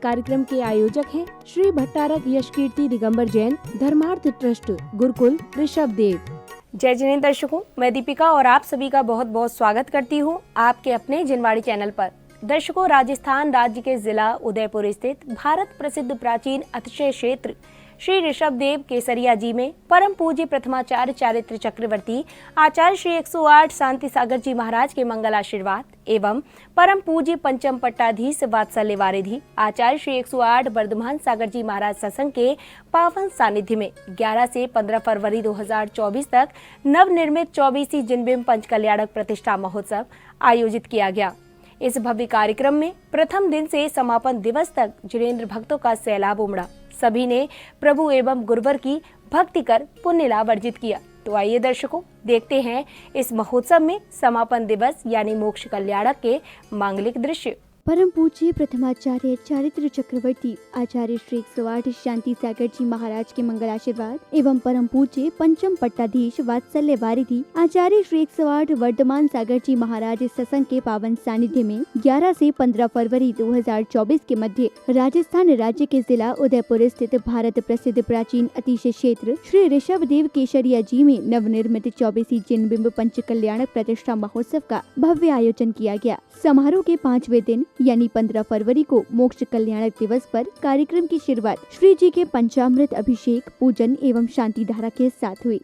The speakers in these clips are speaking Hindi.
कार्यक्रम के आयोजक हैं श्री भट्टारक यशकीर्ति दिगंबर जैन धर्मार्थ ट्रस्ट गुरुकुल ऋषभ देव। जय जिनेंद्र दर्शकों, मैं दीपिका और आप सभी का बहुत बहुत स्वागत करती हूं आपके अपने जिनवाड़ी चैनल पर। दर्शकों, राजस्थान राज्य के जिला उदयपुर स्थित भारत प्रसिद्ध प्राचीन अतिशय क्षेत्र श्री ऋषभ देव केसरिया जी में परम पूज्य प्रथमाचार्य चारित्र चक्रवर्ती आचार्य श्री 108 शांति सागर जी महाराज के मंगल आशीर्वाद एवं परम पूज्य पंचम पट्टाधीश वात्सल्य वारिधि आचार्य श्री 108 वर्धमान सागर जी महाराज सत्संग के पावन सानिध्य में 11 से 15 फरवरी 2024 तक नवनिर्मित 24वीं जिनबिंब पंचकल्याणक प्रतिष्ठा महोत्सव आयोजित किया गया। इस भव्य कार्यक्रम में प्रथम दिन से समापन दिवस तक जिनेंद्र भक्तों का सैलाब उमड़ा। सभी ने प्रभु एवं गुरुवर की भक्ति कर पुण्य लाभ अर्जित किया। तो आइए दर्शकों, देखते हैं इस महोत्सव में समापन दिवस यानी मोक्ष कल्याणक के मांगलिक दृश्य। परम पूज्य प्रथमाचार्य चारित्र चक्रवर्ती आचार्य श्री 108 शांति सागर जी महाराज के मंगल आशीर्वाद एवं परम पूज्य पंचम पट्टाधीश वात्सल्य वारिधि आचार्य श्री 108 वर्धमान सागर जी महाराज सत्संग के पावन सानिध्य में 11 से 15 फरवरी 2024 के मध्य राजस्थान राज्य के जिला उदयपुर स्थित भारत प्रसिद्ध प्राचीन अतिशय क्षेत्र श्री ऋषभ देव केसरिया जी में नवनिर्मित 24वीं जिनबिंब पंचकल्याणक प्रतिष्ठा महोत्सव का भव्य आयोजन किया गया। समारोह के 5वें दिन यानी 15 फरवरी को मोक्ष कल्याणक दिवस पर कार्यक्रम की शुरुआत श्री जी के पंचामृत अभिषेक पूजन एवं शांति धारा के साथ हुई।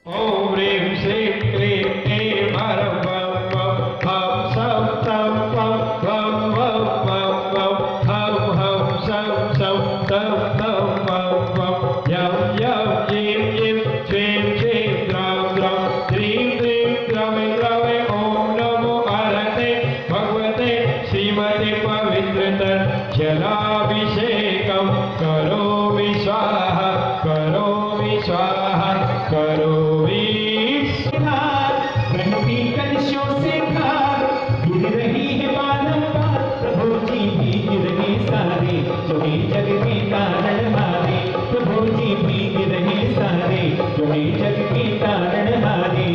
जलाभिषेकं करोमि स्वाहा करोमि स्वाहा करोमि स्वाहा। बहती कलशों से खार गिर रही है बारंबार, प्रभु जी भीग रहे सारे जो है जग के तारण हारे। प्रभु जी भीग रहे सारे जो है जग के तारण हारे।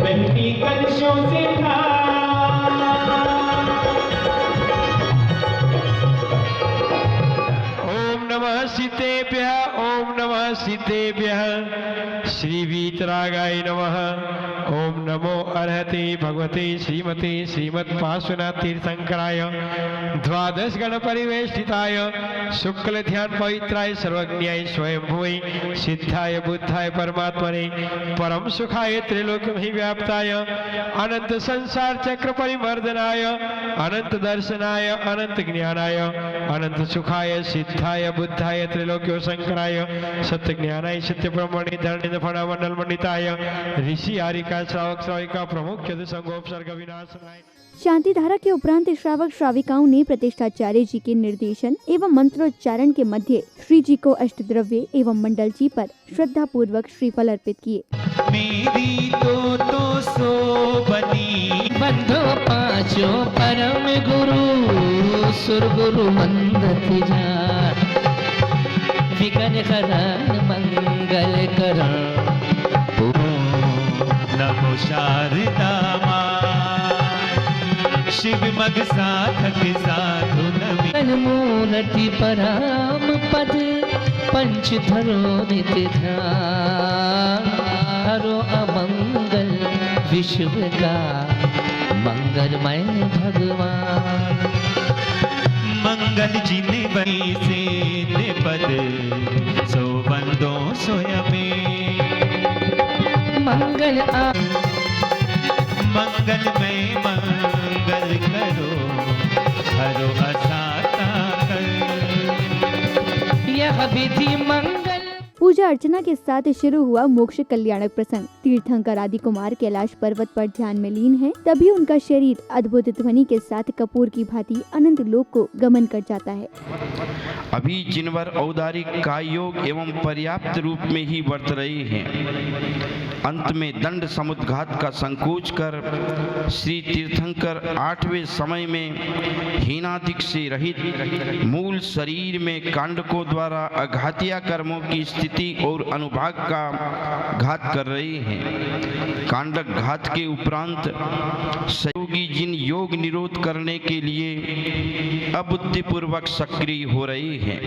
बहती कलशों से खार सीतेभ्यः ओम नमः सीतेभ्यः श्री वीतरागाय नमः। ओम नमो अर्हते भगवते श्रीमते श्रीमत्पार्श्वनाथ तीर्थंकराय द्वादश गण परिवेष्टिताय शुक्ल ध्यान पवित्राय सर्वज्ञाय स्वयंभुवे सिद्धाय बुद्धाय परमात्मने परम सुखाय त्रिलोक्यमहि व्याप्ताय अनंत संसार चक्र परिमर्दनाय अनंत दर्शनाय अनंत ज्ञानाय अनंत सुखाय सिद्धाय बुद्धाय त्रिलोक्यो शंकराय सत्य ज्ञानाय सत्य ब्रह्मणे धरणी फणा मंडल मंडिताय ऋषि आरिका श्रावक श्राविका प्रमुख संगोपसर्ग विनाशनाय। शांति धारा के उपरांत श्रावक श्राविकाओं ने प्रतिष्ठाचार्य जी के निर्देशन एवं मंत्रोच्चारण के मध्य श्री जी को अष्टद्रव्य एवं मंडल जी पर श्रद्धा पूर्वक श्रीफल अर्पित किए। मेरी तो सो बनी बंधो पांचों परम गुरु सुर गुरु वंदत जा विघ्न हरण मंगल करण नमो शारदा शिव मग साधक साधु नवी मूर्ति पराम पद पंच धरो नित्य ध्यान हरो अमंगल विश्व का मंगलमय भगवान। मंगल जिन बनी से निपद सो बंदो सोयमे मंगल मंगल में मंगल करो हरो असाता कर यह विधि मंगल। पूजा अर्चना के साथ शुरू हुआ मोक्ष कल्याणक प्रसंग। तीर्थंकर आदि कुमार कैलाश पर्वत पर ध्यान में लीन है, तभी उनका शरीर अद्भुत ध्वनि के साथ कपूर की भांति अनंत लोक को गमन कर जाता है। अभी जिनवर औदारिक कायोग एवं पर्याप्त रूप में ही वर्त रहे हैं, अंत में दंड समुद्घात का संकोच कर श्री तीर्थंकर 8वें समय में हीनादिक से रहित मूल शरीर में कांडकों द्वारा अघातिया कर्मों की स्थिति शक्ति और अनुभाग का घात कर रहे हैं। कांडक घात के उपरांत सहयोगी जिन योग निरोध करने के लिए अबुद्धिपूर्वक सक्रिय हो रहे हैं।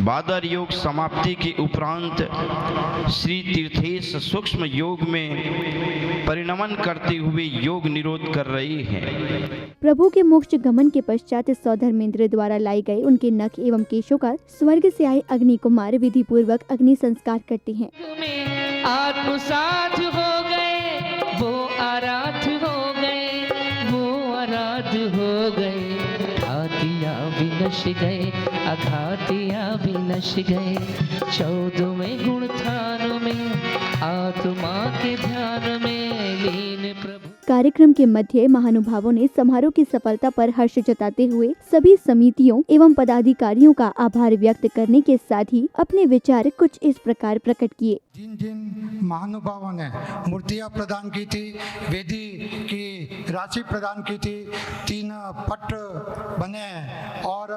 बादर योग समाप्ति के उपरांत श्री तीर्थेश सूक्ष्म योग में परिणमन करते हुए योग निरोध कर रहे हैं। प्रभु के मोक्ष गमन के पश्चात सौधर्मेंद्र द्वारा लाई गए उनके नख एवं केशों का स्वर्ग से आए अग्नि कुमार विधि पूर्वक अग्नि संस्कार करते हैं। आत्मसात हो गए वो आराध्य हो गए, वो आराध्य हो गए। घातियाँ विनश गए, अघातियाँ विनश गए। 14वें गुण थान में आत्मा के ध्यान में लीन प्रभु। कार्यक्रम के मध्य महानुभावों ने समारोह की सफलता पर हर्ष जताते हुए सभी समितियों एवं पदाधिकारियों का आभार व्यक्त करने के साथ ही अपने विचार कुछ इस प्रकार प्रकट किए। जिन जिन महानुभावों ने मूर्तियाँ प्रदान की थी, वेदी की राशि प्रदान की थी, 3 पट बने और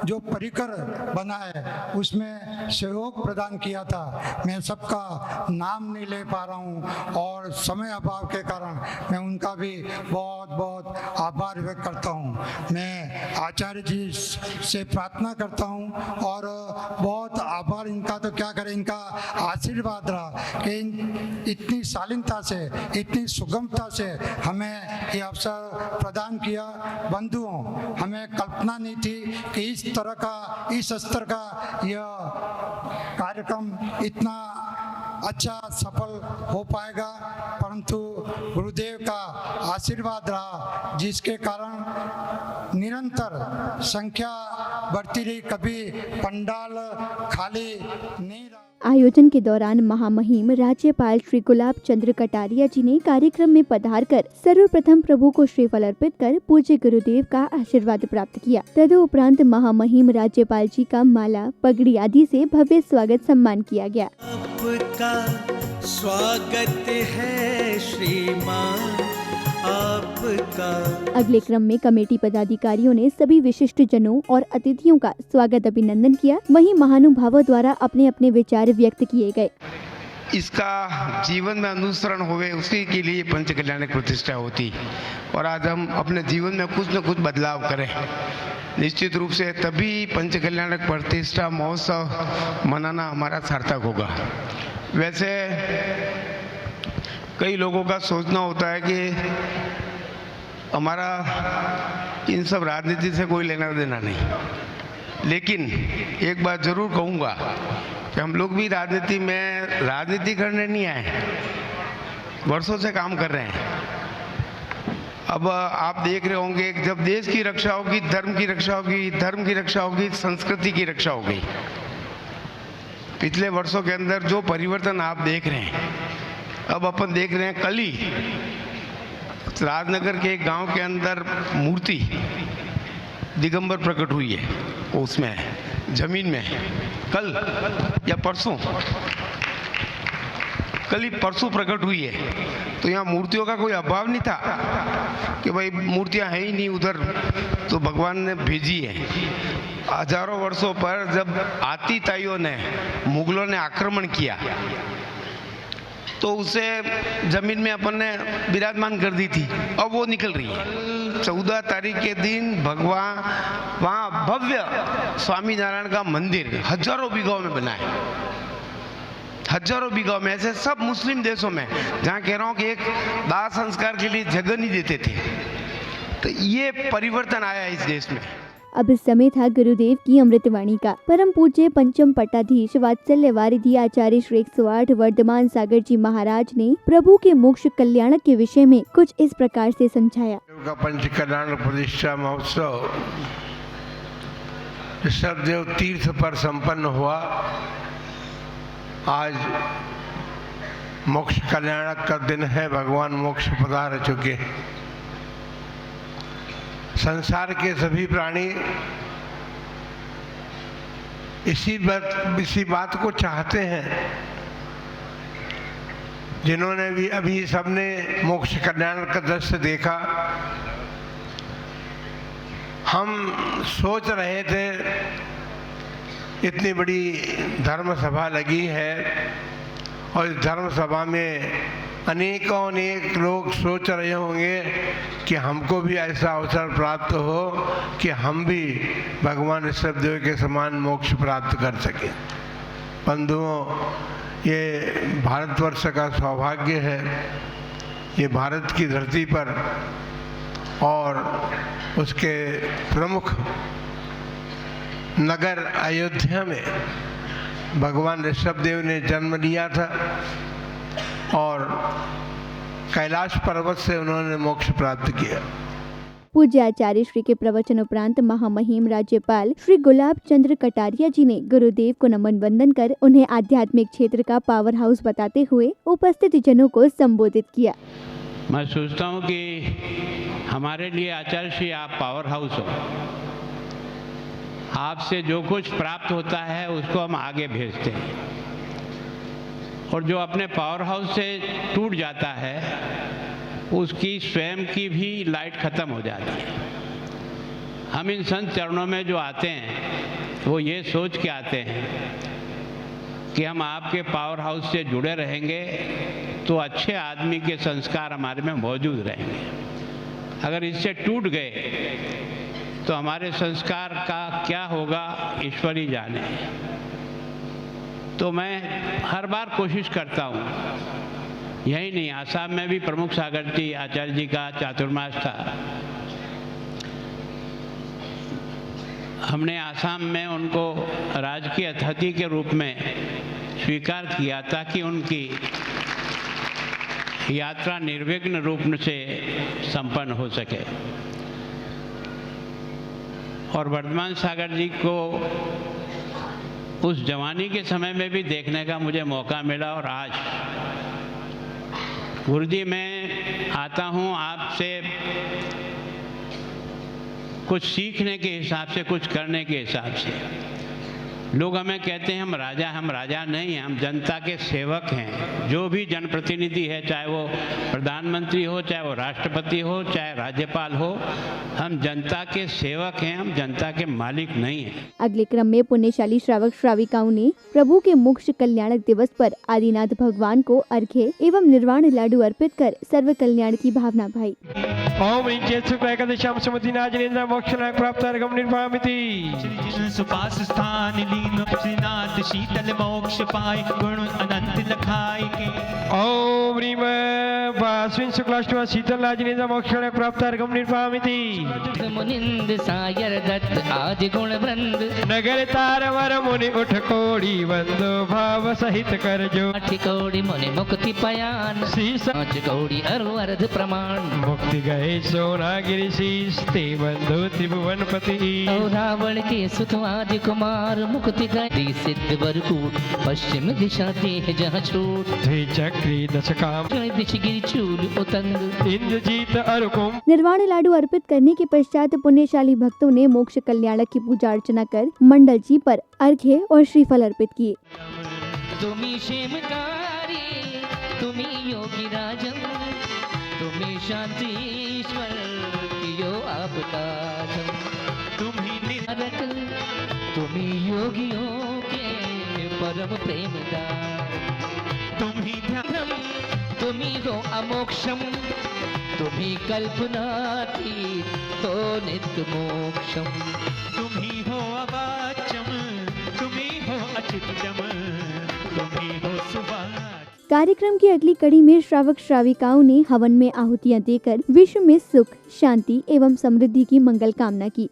जो परिकर बना है उसमें सहयोग प्रदान किया था। मैं सबका नाम नहीं ले पा रहा हूँ और समय अभाव के कारण मैं उनका भी बहुत बहुत आभार व्यक्त करता हूँ। मैं आचार्य जी से प्रार्थना करता हूँ और बहुत आभार इनका, तो क्या करें, इनका आशीर्वाद रहा कि इतनी शालीनता से, इतनी सुगमता से हमें ये अवसर प्रदान किया। बंधुओं, हमें कल्पना नहीं थी कि इस तरह का, इस स्तर का यह कार्यक्रम इतना अच्छा सफल हो पाएगा, परंतु गुरुदेव का आशीर्वाद रहा जिसके कारण निरंतर संख्या बढ़ती रही, कभी पंडाल खाली नहीं रहा। आयोजन के दौरान महामहिम राज्यपाल श्री गुलाब चंद्र कटारिया जी ने कार्यक्रम में पधारकर सर्वप्रथम प्रभु को श्रीफल अर्पित कर पूज्य गुरुदेव का आशीर्वाद प्राप्त किया। तदुपरांत महामहिम राज्यपाल जी का माला, पगड़ी आदि से भव्य स्वागत सम्मान किया गया। आपका स्वागत है श्रीमान, आपका। अगले क्रम में कमेटी पदाधिकारियों ने सभी विशिष्ट जनों और अतिथियों का स्वागत अभिनंदन किया। वहीं महानुभावों द्वारा अपने अपने विचार व्यक्त किए गए। इसका जीवन में अनुसरण होवे, उसी के लिए पंच कल्याणक प्रतिष्ठा होती और आज हम अपने जीवन में कुछ न कुछ बदलाव करें। निश्चित रूप से तभी पंच कल्याणक प्रतिष्ठा महोत्सव मनाना हमारा सार्थक होगा। वैसे कई लोगों का सोचना होता है कि हमारा इन सब राजनीति से कोई लेना देना नहीं, लेकिन एक बात जरूर कहूँगा कि हम लोग भी राजनीति में राजनीति करने नहीं आए, वर्षों से काम कर रहे हैं। अब आप देख रहे होंगे, जब देश की रक्षा होगी, धर्म की रक्षा होगी, धर्म की रक्षा होगी, संस्कृति की रक्षा होगी। पिछले वर्षों के अंदर जो परिवर्तन आप देख रहे हैं, अब अपन देख रहे हैं, कल ही राजनगर के एक गांव के अंदर मूर्ति दिगंबर प्रकट हुई है, उसमें जमीन में, कल या परसों, कल ही परसों प्रकट हुई है। तो यहाँ मूर्तियों का कोई अभाव नहीं था कि भाई मूर्तियाँ है ही नहीं उधर, तो भगवान ने भेजी है। हजारों वर्षों पर जब आतिताइयों ने, मुगलों ने आक्रमण किया तो उसे जमीन में अपन ने विराजमान कर दी थी, अब वो निकल रही है। 14 तारीख के दिन भगवान वहाँ भव्य स्वामी नारायण का मंदिर हजारों बीघाओं में बना है, हजारों बीघाओं में। ऐसे सब मुस्लिम देशों में जहाँ कह रहा हूँ कि एक दाह संस्कार के लिए जगह नहीं देते थे, तो ये परिवर्तन आया इस देश में। अब समय था गुरुदेव की अमृतवाणी का। परम पूज्य पंचम पट्टाधीश वात्सल्य वारिधि आचार्य श्री 108 वर्धमान सागर जी महाराज ने प्रभु के मोक्ष कल्याणक के विषय में कुछ इस प्रकार से समझाया। पंच कल्याण प्रतिष्ठा महोत्सव ऋषभदेव तीर्थ पर संपन्न हुआ। आज मोक्ष कल्याणक का दिन है, भगवान मोक्ष पधार चुके। संसार के सभी प्राणी इसी बात को चाहते हैं। जिन्होंने भी अभी सबने मोक्ष कल्याण का दृश्य देखा, हम सोच रहे थे इतनी बड़ी धर्म सभा लगी है और इस धर्म सभा में अनेकों अनेक लोग सोच रहे होंगे कि हमको भी ऐसा अवसर प्राप्त हो कि हम भी भगवान ऋषभदेव के समान मोक्ष प्राप्त कर सकें। बंधुओं, ये भारतवर्ष का सौभाग्य है। ये भारत की धरती पर और उसके प्रमुख नगर अयोध्या में भगवान ऋषभदेव ने जन्म लिया था और कैलाश पर्वत से उन्होंने मोक्ष प्राप्त किया। पूज्य आचार्य श्री के प्रवचन उपरांत महामहिम राज्यपाल श्री गुलाब चंद्र कटारिया जी ने गुरुदेव को नमन वंदन कर उन्हें आध्यात्मिक क्षेत्र का पावर हाउस बताते हुए उपस्थित जनों को संबोधित किया। मैं सोचता हूँ कि हमारे लिए आचार्य श्री आप पावर हाउस हो। आपसे जो कुछ प्राप्त होता है उसको हम आगे भेजते हैं, और जो अपने पावर हाउस से टूट जाता है उसकी स्वयं की भी लाइट खत्म हो जाती है। हम इन संत चरणों में जो आते हैं वो ये सोच के आते हैं कि हम आपके पावर हाउस से जुड़े रहेंगे तो अच्छे आदमी के संस्कार हमारे में मौजूद रहेंगे। अगर इससे टूट गए तो हमारे संस्कार का क्या होगा ईश्वर ही जाने। तो मैं हर बार कोशिश करता हूँ, यही नहीं, आसाम में भी प्रमुख सागर जी आचार्य जी का चातुर्मास था। हमने आसाम में उनको राजकीय अतिथि के रूप में स्वीकार किया ताकि उनकी यात्रा निर्विघ्न रूप से संपन्न हो सके। और वर्धमान सागर जी को उस जवानी के समय में भी देखने का मुझे मौका मिला, और आज गुरुजी मैं आता हूँ आपसे कुछ सीखने के हिसाब से, कुछ करने के हिसाब से। लोग हमें कहते हैं हम राजा नहीं हैं, हम जनता के सेवक हैं। जो भी जनप्रतिनिधि है, चाहे वो प्रधानमंत्री हो, चाहे वो राष्ट्रपति हो, चाहे राज्यपाल हो, हम जनता के सेवक हैं, हम जनता के मालिक नहीं हैं। अगले क्रम में पुण्यशाली श्रावक श्राविकाओं ने प्रभु के मोक्ष कल्याणक दिवस पर आदिनाथ भगवान को अर्घ्य एवं निर्वाण लाडू अर्पित कर सर्व कल्याण की भावना भाई। ओम एकादशाम समुद्रीनाजिनेन्द्र मोक्षनाग प्राप्त अर्घम निर्वामिति सुपास स्थान लीन श्रीनाथ शीतल मोक्ष पाए गुण अनंत लखाए के। ओम ह्रीम वास्विन शुक्लाष्टमी शीतल नाजिनेन्द्र मोक्षनाग प्राप्त अर्घम निर्वामिति मुनिंद सायर दत्त आदि गुण वृंद नगर तारवर मुनि उठ कोड़ी वंदो भाव सहित कर जो ठिकोड़ी मुनि मुक्ति पयान शीस पांच कौड़ी अरु अर्ध प्रमाण मुक्ति गए सोनागिरि शीस ते बंधु त्रिभुवन पति और रावण के सुत आदि कुमार मुक्ति गए सिद्ध वरकूट पश्चिम दिशा देह जहाँ छूट द्विचक्री दश काम दिश गिरी चूल उतंग इंद्रजीत अरुकुम। निर्वाण लाडू अर्पित करने के पश्चात पुण्यशाली भक्तों ने मोक्ष कल्याणक की पूजा अर्चना कर मंडल जी पर अर्घ्य और श्रीफल अर्पित किए। तुम्ही क्षेमकारी तुम्ही योगी राजन तुम्ही शांति ईश्वर कियो आपकाजम तुम्ही निरत तुम्ही योगियों के परम प्रेमदार तुम्ही ध्यानम तुम्ही हो अमोक्षम तुम्ही कल्पनातीत हो नित्य मोक्षम तुम्ही हो अवाच्यम तुम्ही हो अचित्यम तुम्ही हो सुभाष। कार्यक्रम की अगली कड़ी में श्रावक श्राविकाओं ने हवन में आहुतियां देकर विश्व में सुख, शांति एवं समृद्धि की मंगल कामना की।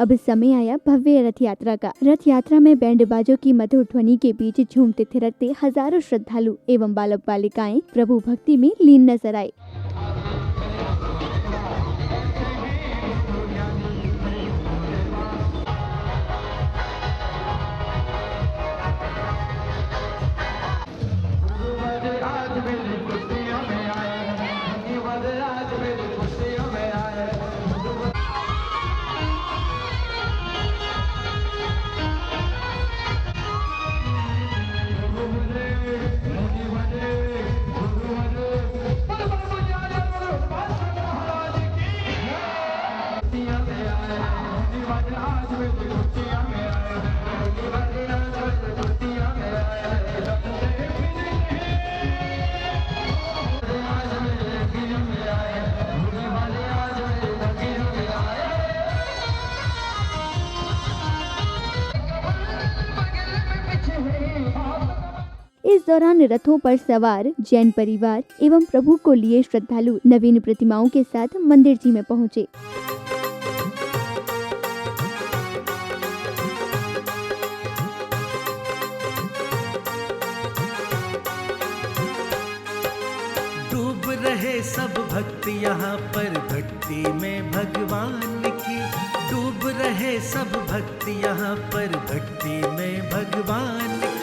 अब समय आया भव्य रथ यात्रा का। रथ यात्रा में बैंड बाजों की मधुर ध्वनि के बीच झूमते थिरकते हजारों श्रद्धालु एवं बालक बालिकाएं प्रभु भक्ति में लीन नजर आए। इस दौरान रथों पर सवार जैन परिवार एवं प्रभु को लिए श्रद्धालु नवीन प्रतिमाओं के साथ मंदिर जी में पहुंचे। डूब रहे सब भक्त यहाँ पर भक्ति में भगवान की, डूब रहे सब भक्त यहाँ पर भक्ति में भगवान की।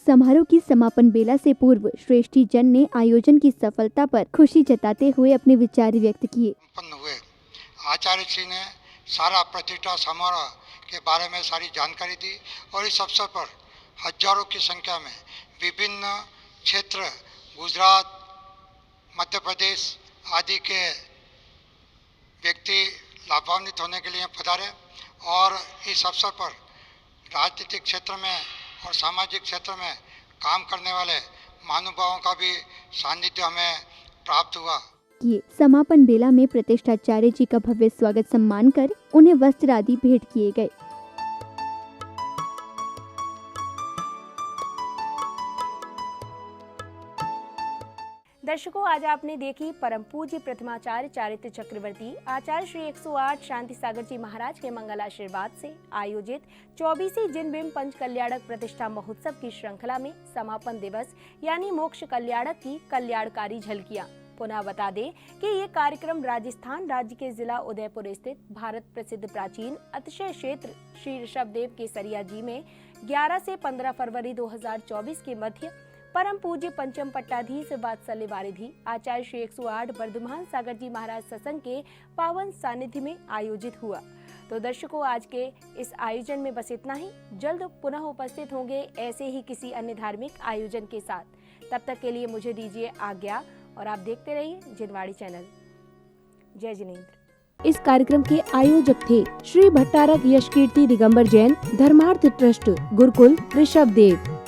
समारोह की समापन बेला से पूर्व श्रेष्ठी जन ने आयोजन की सफलता पर खुशी जताते हुए अपने विचार व्यक्त किए। हुए आचार्य श्री ने सारा प्रतिष्ठा समारोह के बारे में सारी जानकारी दी और इस अवसर पर हजारों की संख्या में विभिन्न क्षेत्र गुजरात, मध्य प्रदेश आदि के व्यक्ति लाभान्वित होने के लिए पधारे और इस अवसर पर राजनीतिक क्षेत्र में और सामाजिक क्षेत्र में काम करने वाले महानुभावों का भी सानिध्य हमें प्राप्त हुआ। ये समापन बेला में प्रतिष्ठाचार्य जी का भव्य स्वागत सम्मान कर उन्हें वस्त्र आदि भेंट किए गए। दर्शकों, आज आपने देखी परम पूज्य प्रथमाचार्य चारित्र चक्रवर्ती आचार्य श्री 108 शांति सागर जी महाराज के मंगल आशीर्वाद से आयोजित 24वीं जिन बिंब पंच कल्याणक प्रतिष्ठा महोत्सव की श्रृंखला में समापन दिवस यानी मोक्ष कल्याणक की कल्याणकारी झलकियां। पुनः बता दें कि ये कार्यक्रम राजस्थान राज्य के जिला उदयपुर स्थित भारत प्रसिद्ध प्राचीन अतिशय क्षेत्र श्री ऋषभदेव केसरिया जी में 11 से 15 फरवरी 2024 के मध्य परम पूज्य पंचम पट्टाधीश वात्सल्य वारिधि आचार्य श्री 108 वर्धमान सागर जी महाराज सत्संग के पावन सानिध्य में आयोजित हुआ। तो दर्शकों, आज के इस आयोजन में बस इतना ही। जल्द पुनः उपस्थित होंगे ऐसे ही किसी अन्य धार्मिक आयोजन के साथ। तब तक के लिए मुझे दीजिए आज्ञा और आप देखते रहिए जिनवाड़ी चैनल। जय जिनेंद्र। इस कार्यक्रम के आयोजक थे श्री भट्टारक यशकीर्ति दिगंबर जैन धर्मार्थ ट्रस्ट गुरुकुल ऋषभदेव।